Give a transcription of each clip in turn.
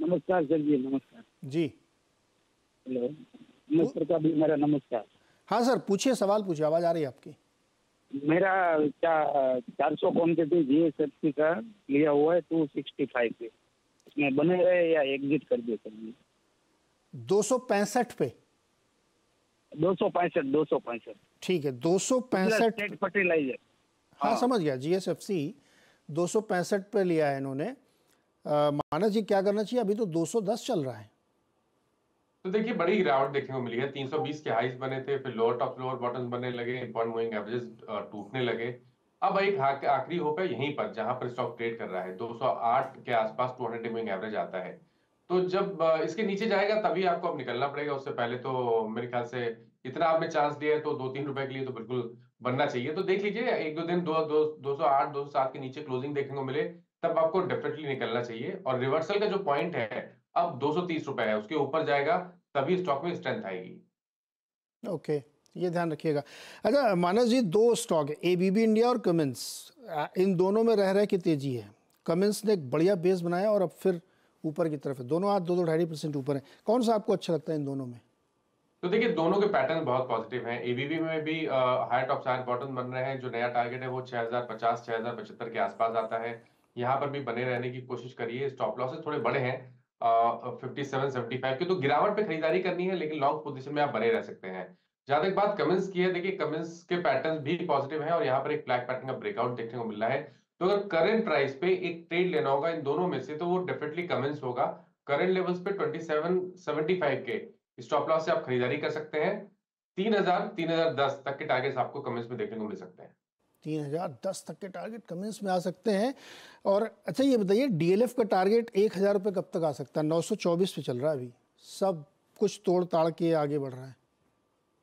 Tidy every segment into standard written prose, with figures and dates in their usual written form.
नमस्कार सर जी, नमस्कार जी। हेलो। नमस्कार का भी मेरा नमस्कार। हाँ सर, पूछिए, सवाल पूछिए, आवाज़ आ रही है आपकी। मेरा 400 क्वान्टिटी जीएसएफसी का लिया हुआ है 265 पे, इसमें बने रहे या एग्जिट कर दिए सर? 265 पे? 265। ठीक है, 265। State fertiliser. हाँ समझ गया, जीएसएफसी 265 पे लिया है इन्होंने। मानस जी क्या करना चाहिए? अभी तो 210 चल रहा है। तो देखिए बड़ी गिरावट देखने को मिली है। 320 के हाइस बने थे, फिर लोअर टॉप लोअर बॉटम बनने लगे, इम्पॉर्टेंट मूविंग एवरेजेस टूटने लगे। अब एक आखिरी होप है यहीं पर जहां पर स्टॉक ट्रेड कर रहा है, 208 के आसपास 200 मूविंग एवरेज आता है। तो जब इसके नीचे जाएगा तभी आपको अब निकलना पड़ेगा, उससे पहले तो मेरे ख्याल से इतना आपने चांस दिया है तो 2-3 रुपए के लिए तो बिल्कुल बनना चाहिए। तो देख लीजिए एक दो दिन 208 207 के नीचे क्लोजिंग देखने को मिले तब आपको डेफिनेटली निकलना चाहिए। और रिवर्सल का जो पॉइंट है अब 230 रुपए है, उसके ऊपर जाएगा तभी स्टॉक में स्ट्रेंथ आएगी। ओके, ये ध्यान रखिएगा। अच्छा मानस जी, दो स्टॉक है, एबीबी इंडिया और कमिंस, इन दोनों में रह के तेजी है। कमिंस ने एक बढ़िया बेस बनाया और अब फिर ऊपर की तरफ है, दोनों आज 2-2.5% ऊपर है। कौन सा आपको अच्छा लगता है इन दोनों में? तो देखिए दोनों के पैटर्न बहुत पॉजिटिव हैं। एबीबी में भी हाई टॉप हाई बॉटम बन रहे हैं, जो नया टारगेट है वो 6050 6075 के आसपास आता है। यहाँ पर भी बने रहने की कोशिश करिए। स्टॉप लॉसेस थोड़े बड़े हैं 57-75 की, तो गिरावट पे खरीदारी करनी है, लेकिन लॉन्ग पोजीशन में आप बने रह सकते हैं। जहां तक बात कमिंस की है, देखिए कमिंस के पैटर्न भी पॉजिटिव हैं और यहाँ पर एक फ्लैग पैटर्न का ब्रेकआउट देखने को मिल रहा है। तो अगर करंट प्राइस पे एक ट्रेड लेना होगा इन दोनों में से तो वो डेफिनेटली कमिंस होगा। करंट लेवल्स पे 2775 के स्टॉप लॉस से आप खरीदारी कर सकते हैं। 3010 तक के टारगेट्स आपको कमेंट्स में देखने को मिल सकते हैं। 3010 तक के टारगेट कमेंट्स में आ सकते हैं। और अच्छा ये बताइए, डीएलएफ का टारगेट 1000 रुपये कब तक आ सकता है? 924 पे चल रहा है अभी, सब कुछ तोड़ ताड़ के आगे बढ़ रहा है।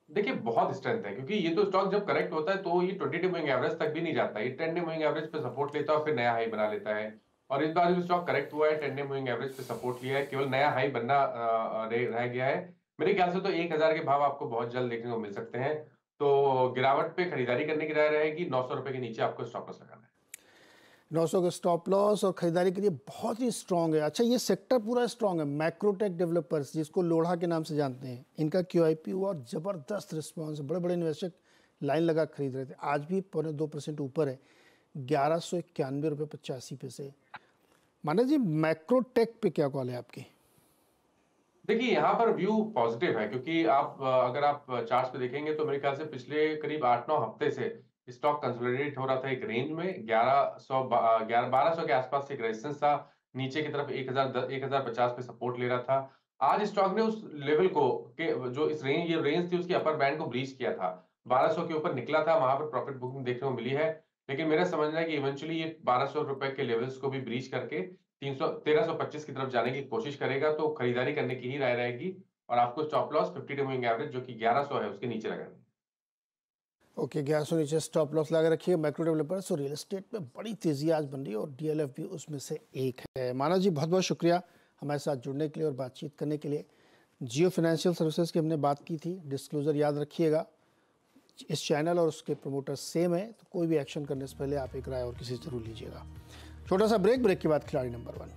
देखिए बहुत स्ट्रेंथ है, क्योंकि ये तो स्टॉक जब करेक्ट होता है तो ये 20 डे मूविंग एवरेज तक भी नहीं जाता, ये 10 डे मूविंग एवरेज पे सपोर्ट लेता है और फिर नया हाई बना लेता है। और इस बार जो स्टॉक करेक्ट हुआ है 10 डे मूविंग एवरेज पे सपोर्ट लिया है, केवल नया हाई बनना रह गया है। मेरे ख्याल से तो 1000 के भाव आपको बहुत जल्द देखने को मिल सकते हैं। तो गिरावट पे खरीदारी करने की राय रहेगी। 900 रुपए के नीचे आपको स्टॉप लॉस लगाना है। 900 का स्टॉप लॉस और खरीदारी के लिए बहुत ही स्ट्रांग है। अच्छा ये सेक्टर पूरा स्ट्रांग है। मैक्रोटेक डेवलपर्स, जिसको लोढ़ा के नाम से जानते हैं, इनका QIP हुआ और ज़बरदस्त रिस्पॉन्स है। बड़े बड़े निवेशक लाइन लगा खरीद रहे थे। आज भी 2% ऊपर है, 1191 रुपये 85 पैसे। माना जी मैक्रोटेक पे क्या कॉल है आपकी? देखिए यहाँ पर व्यू पॉजिटिव है, क्योंकि आप अगर आप चार्ट्स पे देखेंगे तो मेरे ख्याल से पिछले करीब 8-9 हफ्ते से स्टॉक कंसोलिडेट हो रहा था एक रेंज में। 1200 के आसपास एक रेजिस्टेंस था, नीचे की तरफ 1050 पे सपोर्ट ले रहा था। आज स्टॉक ने उस लेवल को के जो ये रेंज थी उसकी अपर बैंड को ब्रीच किया था, 1200 के ऊपर निकला था, वहां पर प्रॉफिट बुकिंग देखने को मिली है। लेकिन मेरा समझना है कि इवेंचुअली ये 1200 रुपए के लेवल्स को भी ब्रीच करके 1325 की तरफ जाने की कोशिश करेगा, तो खरीदारी करने की ही राय रहेगी। और आपको stop loss 50 day moving average जो कि 1100 है उसके नीचे लगाना है। ओके, 1100 नीचे स्टॉप लॉस लगा रखिए। मैक्रो डेवलपर्स और रियल एस्टेट में बड़ी तेजी आज बन रही है और DLF भी उसमें से एक है। मानव जी बहुत बहुत शुक्रिया हमारे साथ जुड़ने के लिए और बातचीत करने के लिए। जियो फाइनेंशियल सर्विसेज की हमने बात की थी। डिस्क्लोजर याद रखिएगा, इस चैनल और उसके प्रमोटर सेम है, तो कोई भी एक्शन करने से पहले आप एक राय और किसी से जरूर लीजिएगा। छोटा सा ब्रेक के बाद खिलाड़ी नंबर 1।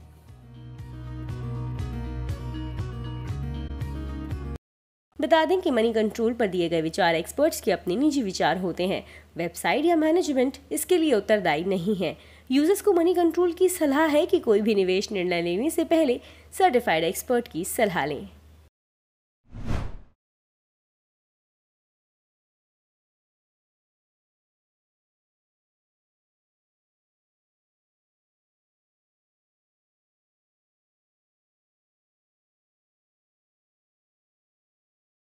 बता दें कि मनी कंट्रोल पर दिए गए विचार एक्सपर्ट्स के अपने निजी विचार होते हैं। वेबसाइट या मैनेजमेंट इसके लिए उत्तरदायी नहीं है। यूजर्स को मनी कंट्रोल की सलाह है कि कोई भी निवेश निर्णय लेने से पहले सर्टिफाइड एक्सपर्ट की सलाह लें।